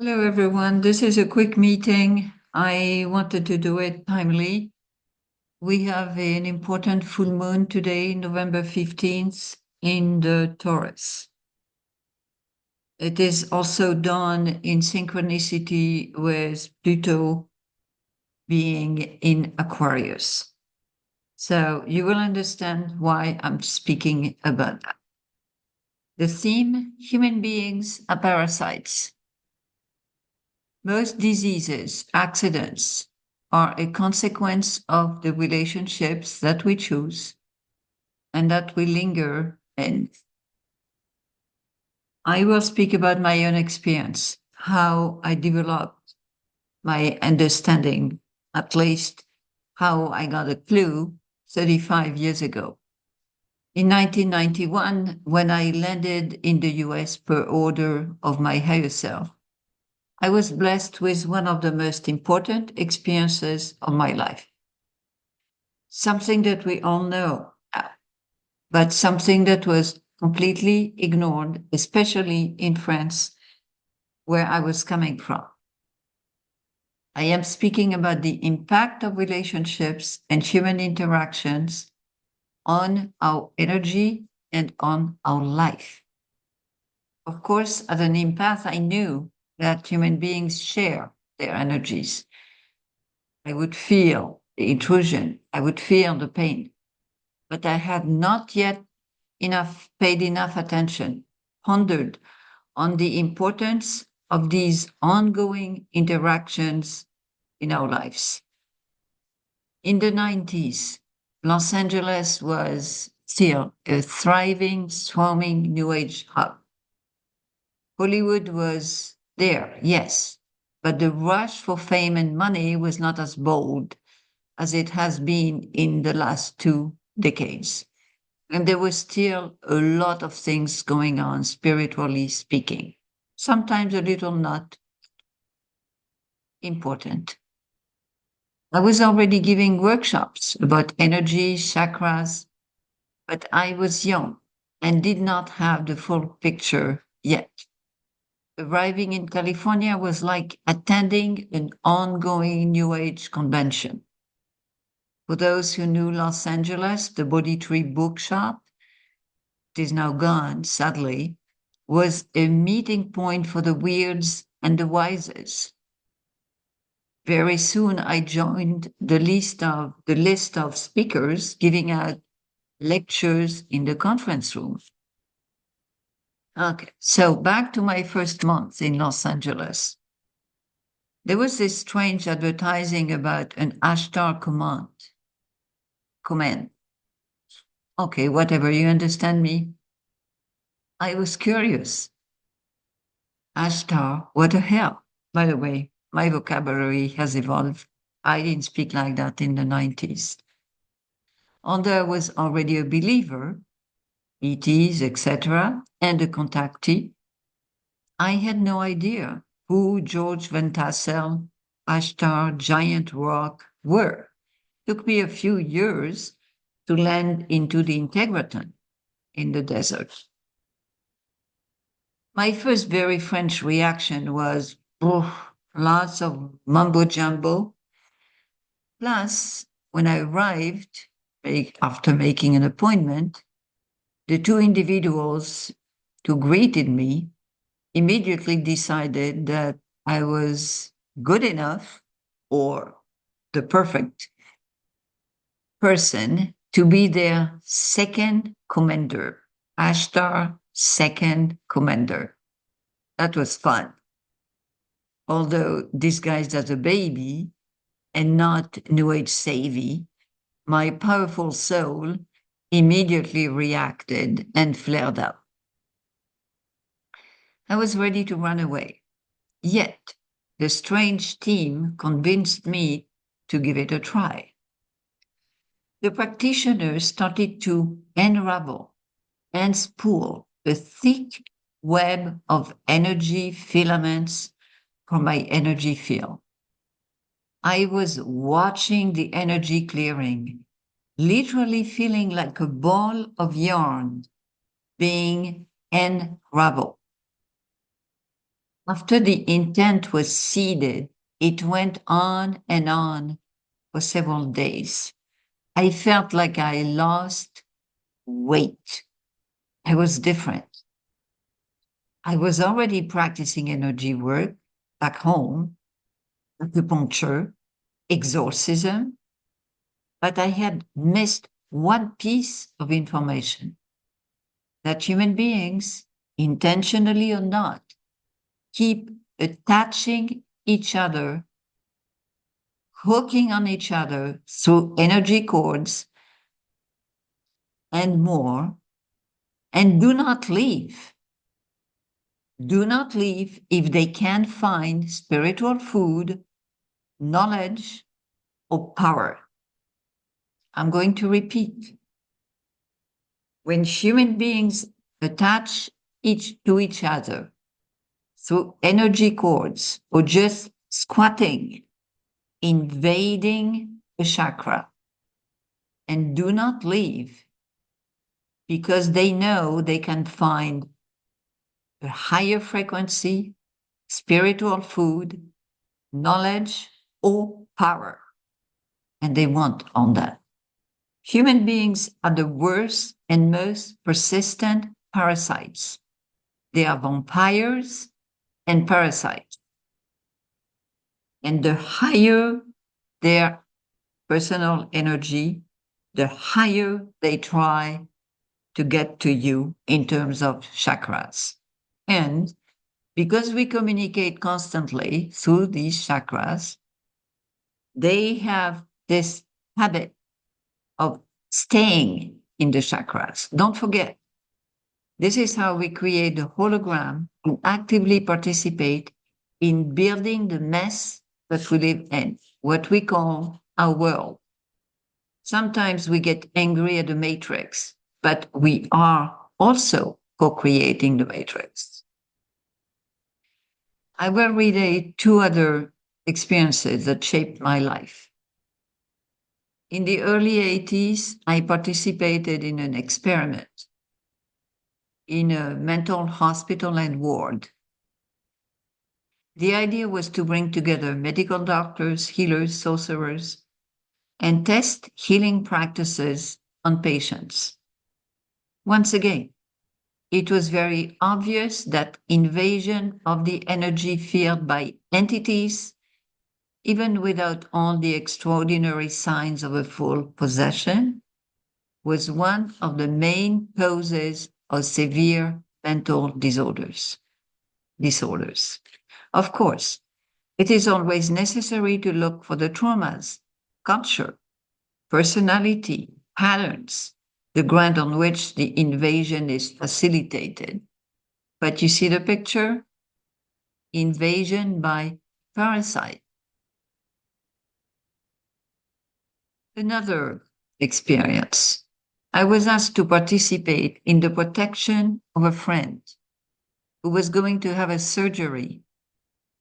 Hello, everyone. This is a quick meeting. I wanted to do it timely. We have an important full moon today, November 15th, in the Taurus. It is also done in synchronicity with Pluto being in Aquarius. So you will understand why I'm speaking about that. The theme, human beings are parasites. Most diseases, accidents, are a consequence of the relationships that we choose and that we linger in. I will speak about my own experience, how I developed my understanding, at least how I got a clue 35 years ago. In 1991, when I landed in the US per order of my higher self, I was blessed with one of the most important experiences of my life. Something that we all know, but something that was completely ignored, especially in France, where I was coming from. I am speaking about the impact of relationships and human interactions on our energy and on our life. Of course, as an empath, I knew that human beings share their energies. I would feel the intrusion, I would feel the pain, but I had not yet paid enough attention, pondered on the importance of these ongoing interactions in our lives. In the 90s, Los Angeles was still a thriving, swarming New Age hub. Hollywood was there, yes, but the rush for fame and money was not as bold as it has been in the last 2 decades. And there was still a lot of things going on, spiritually speaking, sometimes a little not important. I was already giving workshops about energy, chakras, but I was young and did not have the full picture yet. Arriving in California was like attending an ongoing New Age convention. For those who knew Los Angeles, the Body Tree Bookshop, it is now gone, sadly, was a meeting point for the weirds and the wises. Very soon I joined the list of speakers giving out lectures in the conference room. Okay, so back to my first month in Los Angeles. There was this strange advertising about an Ashtar command. Okay, whatever, you understand me? I was curious. Ashtar, what the hell? By the way, my vocabulary has evolved. I didn't speak like that in the 90s. Although I was already a believer, ETs, etc., and a contactee, I had no idea who George Van Tassel, Ashtar, Giant Rock were. Took me a few years to land into the Integraton in the desert. My first very French reaction was, oh, lots of mumbo jumbo. Plus, when I arrived, after making an appointment, the two individuals who greeted me immediately decided that I was good enough or the perfect person to be their second commander, Ashtar second commander. That was fun. Although disguised as a baby and not New Age savvy, my powerful soul immediately reacted and flared up. I was ready to run away. Yet, the strange team convinced me to give it a try. The practitioners started to unravel and spool a thick web of energy filaments from my energy field. I was watching the energy clearing, literally feeling like a ball of yarn being unraveled. After the intent was seeded, it went on for several days. I felt like I lost weight. I was different. I was already practicing energy work back home, acupuncture, exorcism, but I had missed one piece of information that human beings, intentionally or not, keep attaching each other, hooking on each other through energy cords and more, and do not leave. Do not leave if they can't find spiritual food, knowledge, or power. I'm going to repeat. When human beings attach each to each other through energy cords or just squatting, invading the chakra, and do not leave because they know they can find a higher frequency, spiritual food, knowledge, or power. And they want on that. Human beings are the worst and most persistent parasites. They are vampires and parasites. And the higher their personal energy, the higher they try to get to you in terms of chakras. And because we communicate constantly through these chakras, they have this habit of staying in the chakras. Don't forget, this is how we create the hologram and actively participate in building the mess that we live in, what we call our world. Sometimes we get angry at the matrix, but we are also co creating the matrix. I will relate two other experiences that shaped my life. In the early 80s, I participated in an experiment in a mental hospital and ward. The idea was to bring together medical doctors, healers, sorcerers, and test healing practices on patients. Once again, it was very obvious that invasion of the energy field by entities, even without all the extraordinary signs of a full possession, was one of the main causes of severe mental disorders. Of course, it is always necessary to look for the traumas, culture, personality, patterns, the ground on which the invasion is facilitated. But you see the picture? Invasion by parasite. Another experience. I was asked to participate in the protection of a friend who was going to have a surgery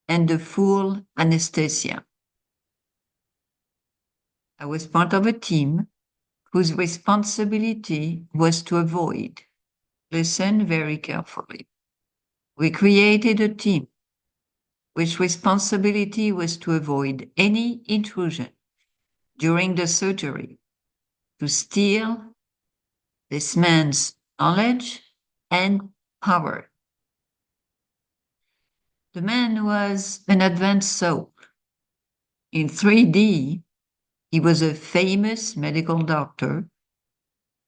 and the full anesthesia. I was part of a team whose responsibility was to avoid. Listen very carefully. We created a team which responsibility was to avoid any intrusion during the surgery, to steal this man's knowledge and power. The man was an advanced soul. In 3D, he was a famous medical doctor,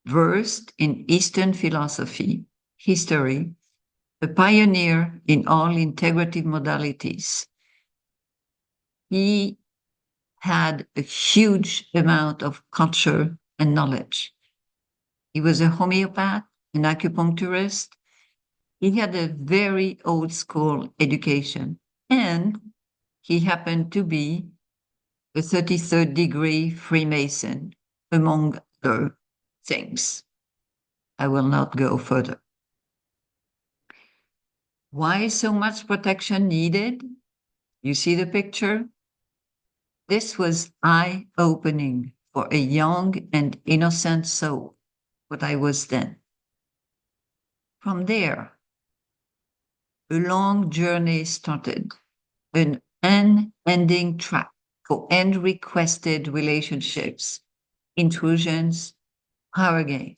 versed in Eastern philosophy, history, a pioneer in all integrative modalities. He had a huge amount of culture and knowledge. He was a homeopath, an acupuncturist. He had a very old school education, and he happened to be a 33rd degree Freemason, among other things. I will not go further. Why so much protection needed? You see the picture? This was eye-opening for a young and innocent soul, what I was then. From there, A long journey started, an unending track for unrequested relationships, intrusions, power games.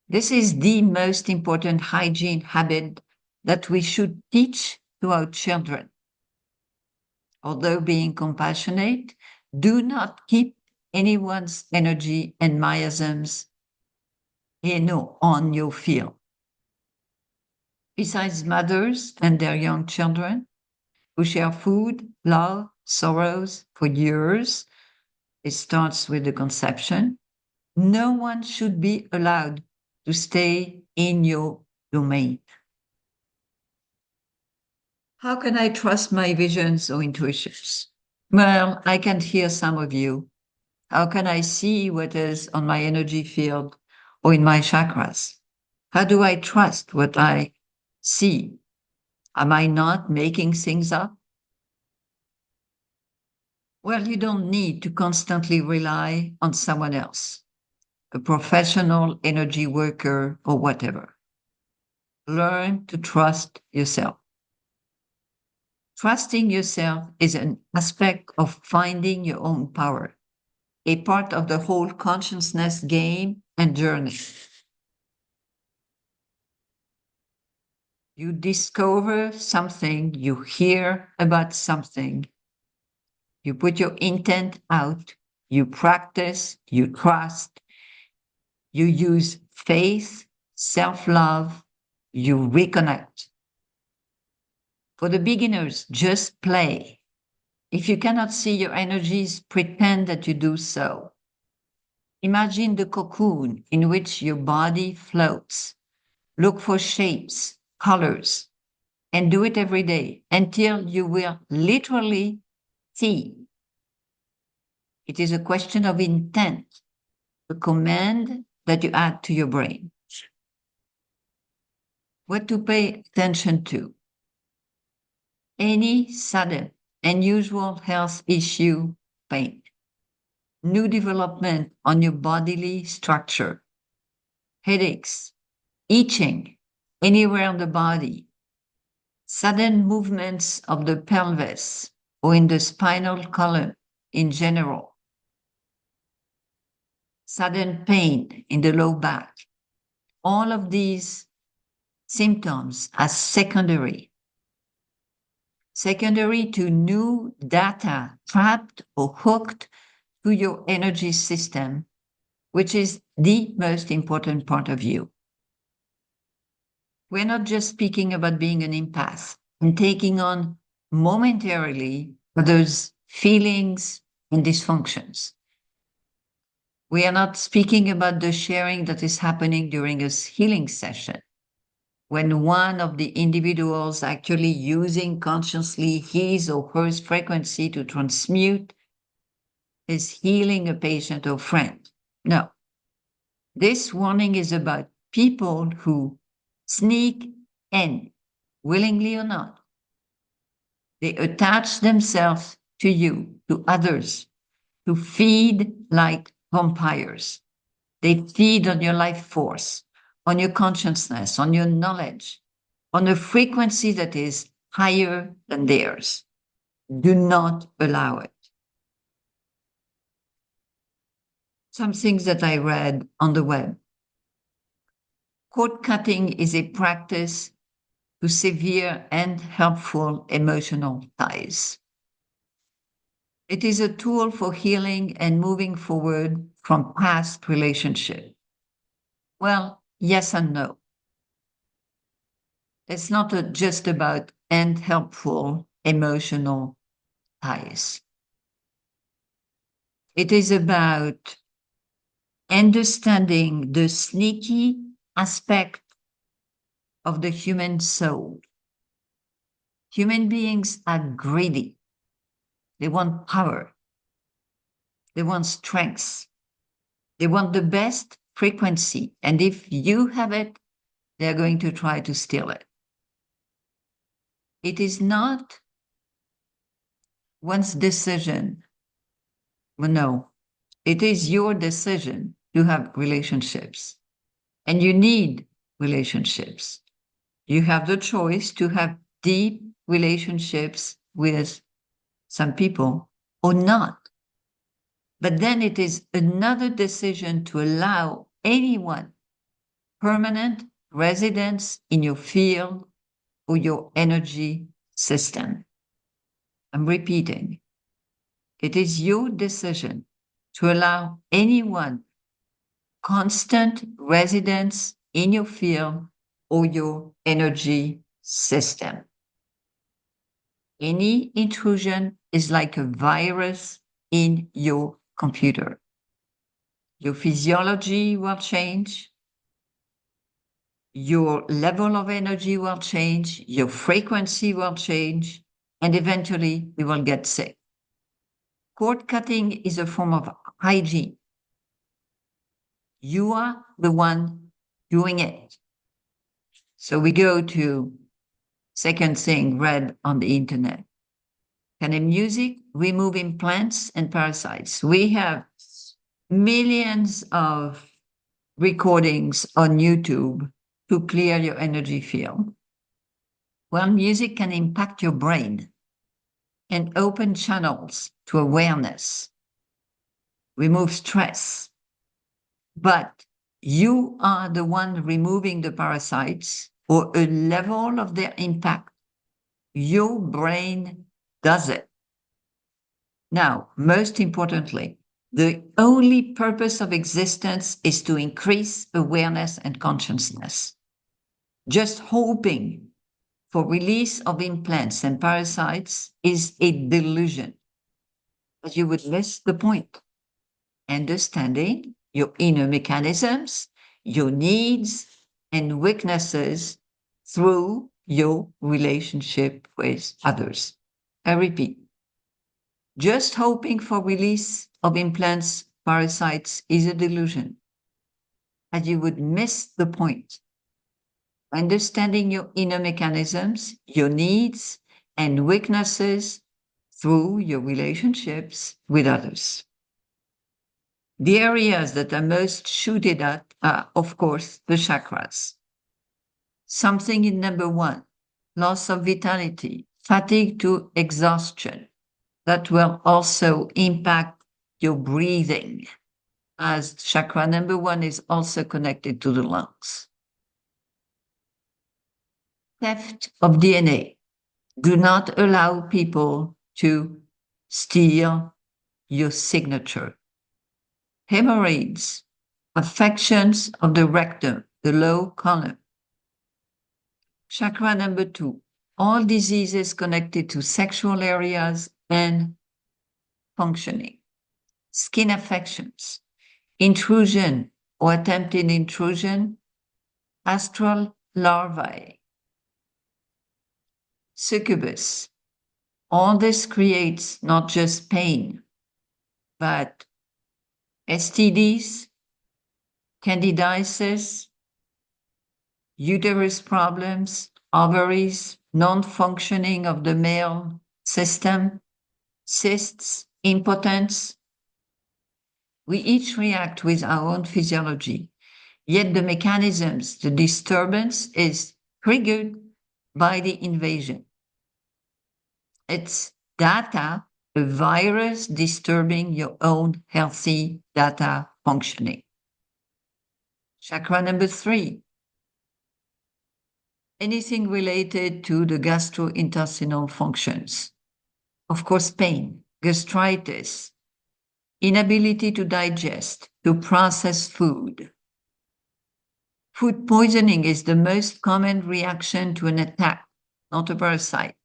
This is the most important hygiene habit that we should teach to our children. Although being compassionate, do not keep anyone's energy and miasms on your field. Besides mothers and their young children who share food, love, sorrows for years, it starts with the conception. No one should be allowed to stay in your domain. How can I trust my visions or intuitions? Well, I can hear some of you. How can I see what is on my energy field or in my chakras? How do I trust what I see? Am I not making things up? Well, you don't need to constantly rely on someone else, a professional energy worker or whatever. Learn to trust yourself. Trusting yourself is an aspect of finding your own power, a part of the whole consciousness game and journey. You discover something, you hear about something, you put your intent out, you practice, you trust, you use faith, self love, you reconnect. For the beginners, just play. If you cannot see your energies, pretend that you do so. Imagine the cocoon in which your body floats. Look for shapes, colors, and do it every day until you will literally see. It is a question of intent, a command that you add to your brain. What to pay attention to? Any sudden, unusual health issue, pain, new development on your bodily structure, headaches, itching anywhere on the body, sudden movements of the pelvis or in the spinal column in general, sudden pain in the low back. All of these symptoms are secondary to new data trapped or hooked to your energy system, which is the most important part of you. We're not just speaking about being an empath and taking on momentarily others' feelings and dysfunctions. We are not speaking about the sharing that is happening during a healing session, when one of the individuals actually using consciously his or her frequency to transmute is healing a patient or friend. No. This warning is about people who sneak in, willingly or not. They attach themselves to you, to others, to feed like vampires. They feed on your life force, on your consciousness, on your knowledge, on a frequency that is higher than theirs. Do not allow it. Some things that I read on the web. Cord cutting is a practice to severe and helpful emotional ties. It is a tool for healing and moving forward from past relationships. Well, yes and no. It's not just about and helpful emotional ties. It is about understanding the sneaky aspect of the human soul. Human beings are greedy. They want power. They want strength. They want the best frequency. And if you have it, they're going to try to steal it. It is not one's decision. Well, no, it is your decision to have relationships. And you need relationships. You have the choice to have deep relationships with some people or not. But then it is another decision to allow anyone permanent residence in your field or your energy system. I'm repeating. It is your decision to allow anyone constant residence in your field or your energy system. Any intrusion is like a virus in your computer. Your physiology will change, your level of energy will change, your frequency will change, and eventually you will get sick. Cord cutting is a form of hygiene. You are the one doing it. So we go to second thing read on the internet. Can a music remove implants and parasites? We have millions of recordings on YouTube to clear your energy field. Well, music can impact your brain and open channels to awareness, remove stress. But you are the one removing the parasites or a level of their impact. Your brain does it. Now, most importantly, the only purpose of existence is to increase awareness and consciousness. Just hoping for release of implants and parasites is a delusion. But you would miss the point. Understanding your inner mechanisms, your needs and weaknesses through your relationship with others. I repeat, just hoping for release of implants, parasites is a delusion. And you would miss the point. Understanding your inner mechanisms, your needs and weaknesses through your relationships with others. The areas that are most shooted at are, of course, the chakras. Something in number one, loss of vitality, fatigue to exhaustion. That will also impact your breathing, as chakra number one is also connected to the lungs. Theft of DNA. Do not allow people to steal your signature. Hemorrhoids, affections of the rectum, the low colon. Chakra number two, all diseases connected to sexual areas and functioning. Skin affections, intrusion or attempted intrusion, astral larvae. Succubus. All this creates not just pain, but STDs, candidiasis, uterus problems, ovaries, non-functioning of the male system, cysts, impotence. We each react with our own physiology, yet the mechanisms, the disturbance is triggered by the invasion. It's data, a virus disturbing your own healthy data functioning. Chakra number three, anything related to the gastrointestinal functions. Of course, pain, gastritis, inability to digest, to process food. Food poisoning is the most common reaction to an attack, not a parasite.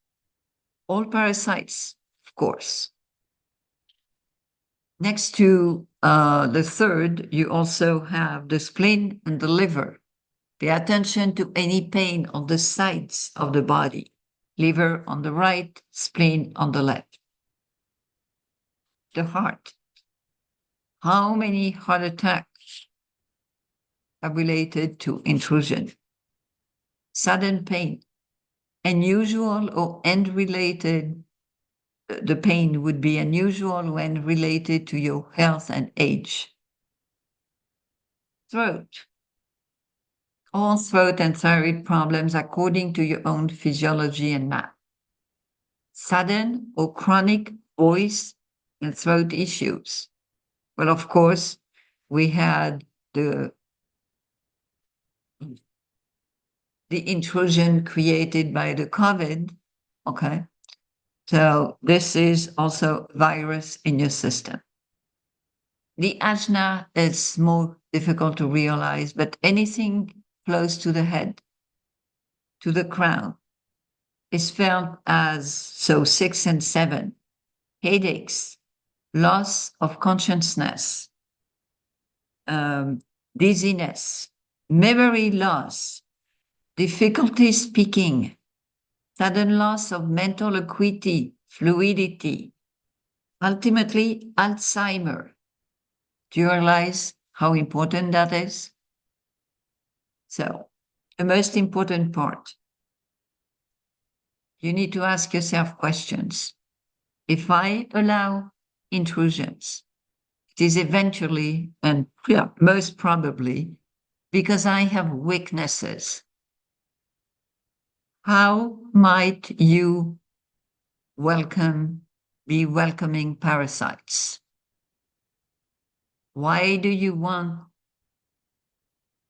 All parasites, of course. Next to the third, you also have the spleen and the liver. Pay attention to any pain on the sides of the body. Liver on the right, spleen on the left. The heart. How many heart attacks are related to intrusion? Sudden pain, unusual or unrelated. The pain would be unusual when related to your health and age. Throat. All throat and thyroid problems according to your own physiology and map. Sudden or chronic voice and throat issues. Well, of course, we had the intrusion created by the COVID. Okay. So this is also virus in your system. The ajna is more difficult to realize, but anything close to the head, to the crown, is felt as so 6 and 7. Headaches, loss of consciousness, um, dizziness, memory loss, difficulty speaking, sudden loss of mental acuity, fluidity, ultimately Alzheimer. Do you realize how important that is? So, the most important part, you need to ask yourself questions. If I allow intrusions, it is eventually and most probably because I have weaknesses. How might you be welcoming parasites? Why do you want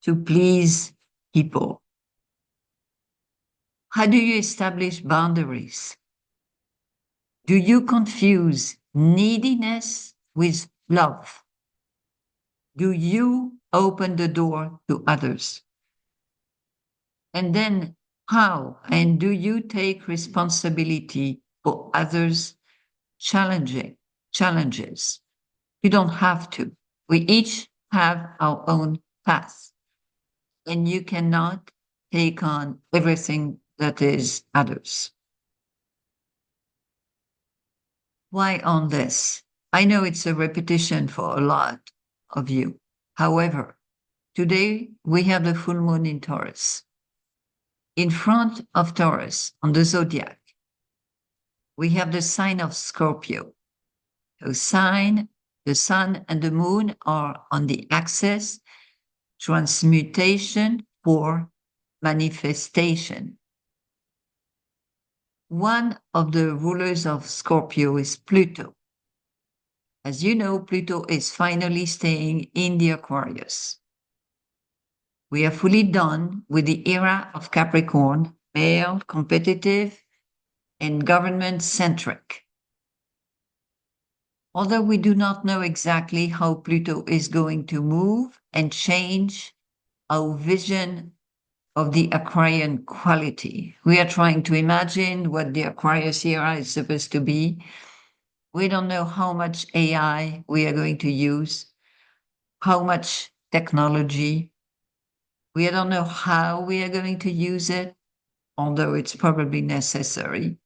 to please people? How do you establish boundaries? Do you confuse neediness with love? Do you open the door to others? And then how and do you take responsibility for others' challenges? You don't have to. We each have our own path, and you cannot take on everything that is others. Why on this? I know it's a repetition for a lot of you. However, today we have the full moon in Taurus. In front of Taurus on the zodiac, we have the sign of Scorpio. The sun and the moon are on the axis, transmutation or manifestation. One of the rulers of Scorpio is Pluto. As you know, Pluto is finally staying in the Aquarius. We are fully done with the era of Capricorn, male, competitive, and government-centric. Although we do not know exactly how Pluto is going to move and change our vision of the Aquarian quality. We are trying to imagine what the Aquarius era is supposed to be. We don't know how much AI we are going to use, how much technology. We don't know how we are going to use it, although it's probably necessary.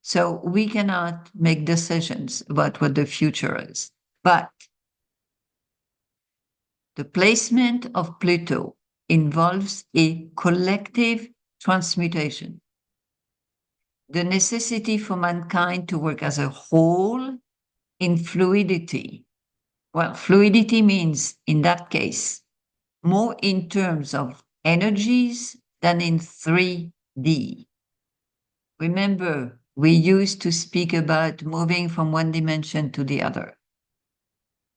So we cannot make decisions about what the future is. But the placement of Pluto involves a collective transmutation. The necessity for mankind to work as a whole in fluidity. Well, fluidity means, in that case, more in terms of energies than in 3D. Remember, we used to speak about moving from one dimension to the other.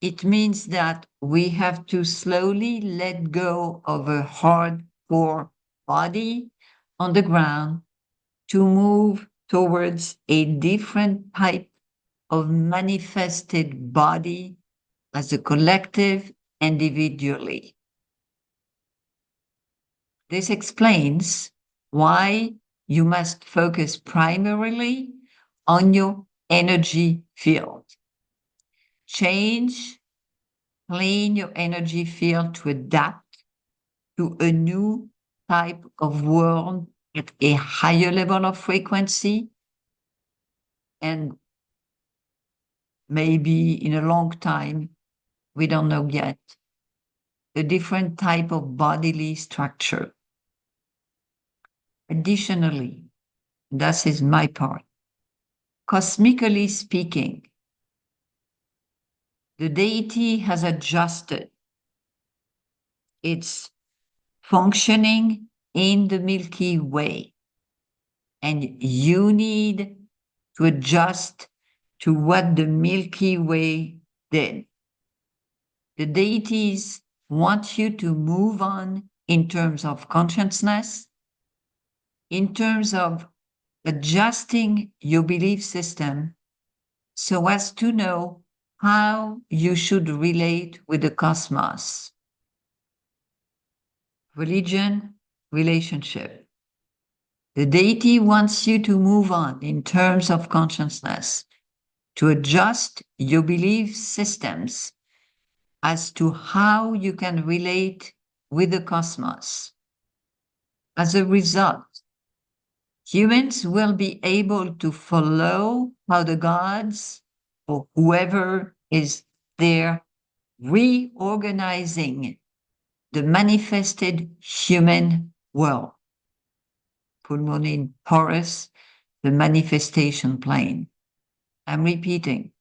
It means that we have to slowly let go of a hardcore body on the ground to move towards a different type of manifested body as a collective individually. This explains why you must focus primarily on your energy field. Clean your energy field to adapt to a new type of world at a higher level of frequency and maybe in a long time, we don't know yet, a different type of bodily structure. Additionally, that is my part, cosmically speaking, the deity has adjusted its functioning in the Milky Way. And you need to adjust to what the Milky Way did. The deities want you to move on in terms of consciousness, in terms of adjusting your belief system so as to know how you should relate with the cosmos. Religion, relationship. The deity wants you to move on in terms of consciousness, to adjust your belief systems as to how you can relate with the cosmos. As a result, humans will be able to follow how the gods or whoever is there reorganizing the manifested human world. Put in Taurus, the manifestation plane. I'm repeating.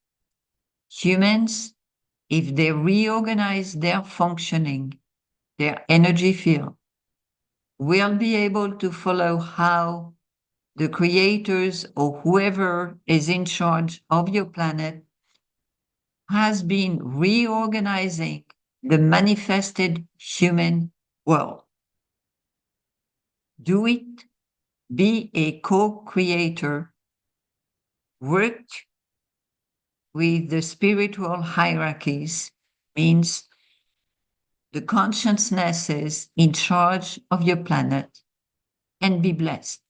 Humans, if they reorganize their functioning, their energy field, will be able to follow how the creators or whoever is in charge of your planet has been reorganizing the manifested human world. Do it, be a co-creator, work with the spiritual hierarchies, means the consciousnesses in charge of your planet, and be blessed.